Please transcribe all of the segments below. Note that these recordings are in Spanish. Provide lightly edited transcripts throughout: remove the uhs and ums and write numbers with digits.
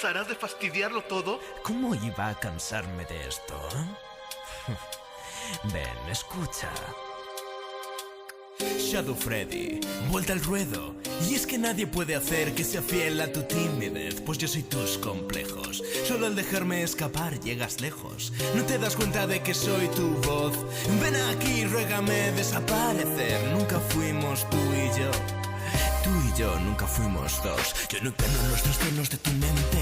cansarás de fastidiarlo todo? ¿Cómo iba a cansarme de esto? Ven, escucha. Shadow Freddy, vuelta al ruedo. Y es que nadie puede hacer que sea fiel a tu timidez, pues yo soy tus complejos. Solo al dejarme escapar llegas lejos. No te das cuenta de que soy tu voz. Ven aquí, ruégame desaparecer. Nunca fuimos tú y yo. Tú y yo nunca fuimos dos. Yo no encarno los trastornos de tu mente.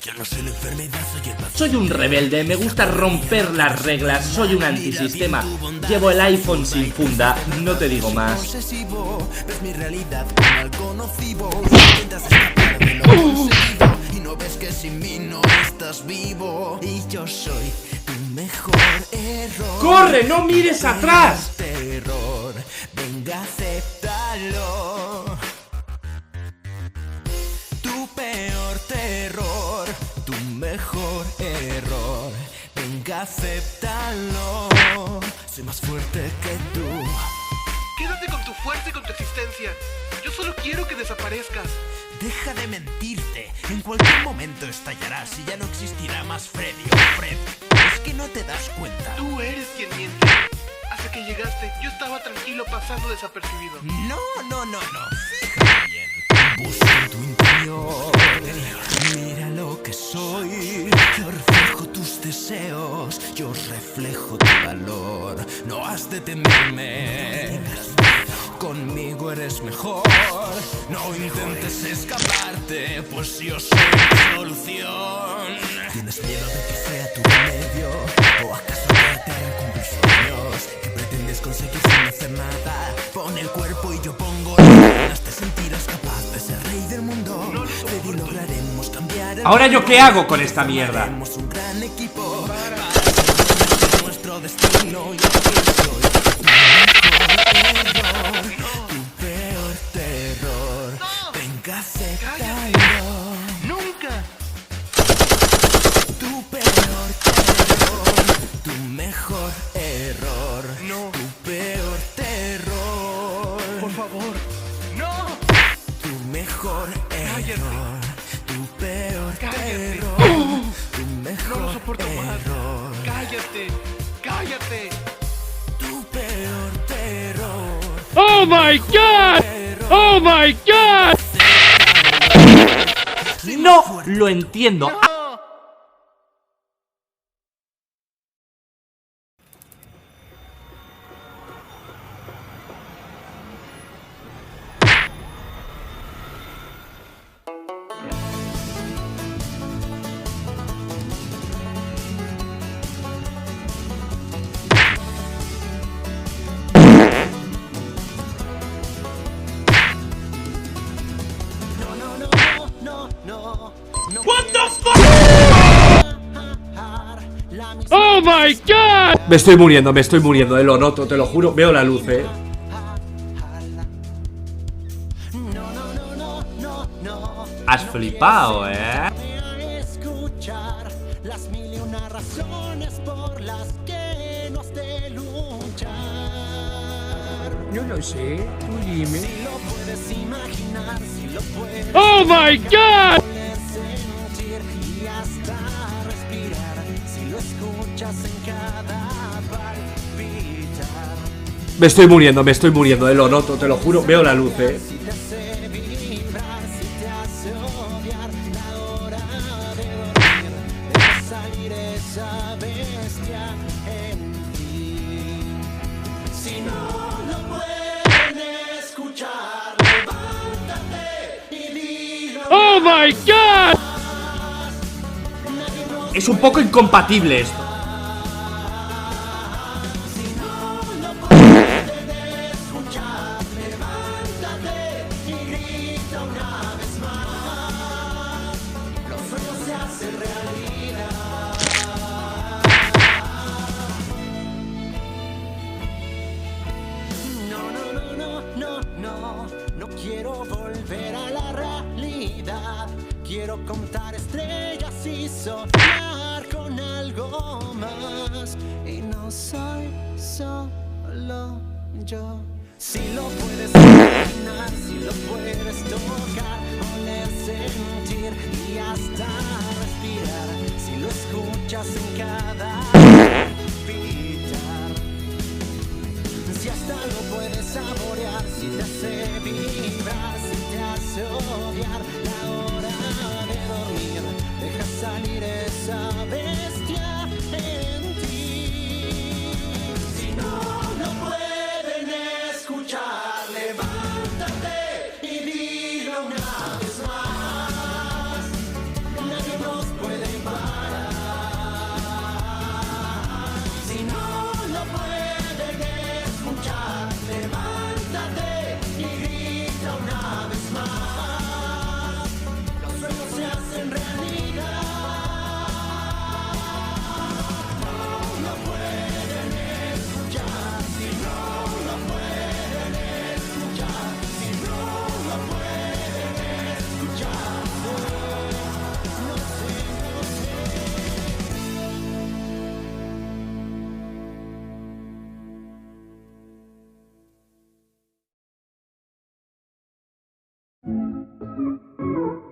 Yo no soy la enfermedad, soy el vacío. Soy un rebelde, me gusta romper las reglas. Soy un antisistema. Llevo el iPhone sin funda, no te digo más. Ves mi realidad como algo nocivo. Intentas escapar de lo conseguido y no ves que sin mí no estás vivo. Y yo soy tu mejor error. ¡Corre, no mires atrás! Terror, venga, acéptalo. Tu peor terror, tu mejor error. Venga, acéptalo. Soy más fuerte que tú. Quédate con tu fuerza y con tu existencia. Yo solo quiero que desaparezcas. Deja de mentirte. En cualquier momento estallarás y ya no existirá más Freddy o Fred. Es que no te das cuenta. Tú eres quien miente. Hasta que llegaste, yo estaba tranquilo pasando desapercibido. No. Fíjate bien. Busca en tu interior. Mira lo que soy. Yo reflejo tus deseos. Yo reflejo tu valor. No has de temerme. Conmigo eres mejor. No intentes escaparte, pues yo soy la solución. ¿Tienes miedo de que sea tu remedio? ¿O acaso te harán cumplir sueños? ¿Qué pretendes conseguir sin hacer nada? Pon el cuerpo y yo pongo las ganas. Te sentirás capaz de ser rey del mundo. Freddy, lograremos cambiar el Ahora yo qué hago con esta mierda. Haremos un gran equipo para hacer nuestro destino. Yo soy tu mejor error, tu peor terror. Venga, acéptalo. ¡Nunca! Tu peor terror, tu mejor error. No. Tu peor terror. Por favor. ¡No! Tu mejor Cállate. error. Tu peor Cállate. terror. Tu mejor No lo soporto más. error. ¡Cállate! ¡Cállate! Tu peor terror. ¡Oh my god! ¡Oh my god! No lo entiendo. ¡No! What the fuck? Oh my god. Me estoy muriendo, lo noto, te lo juro. Veo la luz, Has flipado, Escuchar las mil y una razones por las que no has de luchar. No lo sé, tú dime. Si lo puedes imaginar, si lo puedes Oh my god. sentir y hasta respirar, si lo escuchas en cada palpitar. Me estoy muriendo, lo noto, te lo juro. Veo la luz, Si te hace vibrar, si te hace odiar, la hora de dormir, de salir esa bestia en ti. Si no lo pueden escuchar, levántate y dilo. Oh my god. Es un poco incompatible esto. Si no lo pueden escuchar, levántate y grita una vez más. Los sueños se hacen realidad. No quiero volver a la realidad. Quiero contar estrellas y soñar con algo más. Y no soy solo yo. Si lo puedes imaginar, si lo puedes tocar, oler, sentir y hasta respirar, si lo escuchas en cada palpitar, si hasta lo puedes saborear, si te hace vibrar, si te hace odiar, la hora de dormir, deja salir esa bestia en ti. Si no lo pueden escuchar, levántate y dilo una vez más. Nadie nos puede parar. Si no lo pueden escuchar, levántate y grita una vez más. Los sueños se hacen realidad. No lo pueden escuchar, si no lo pueden escuchar, si no lo pueden escuchar. No sé, no sé.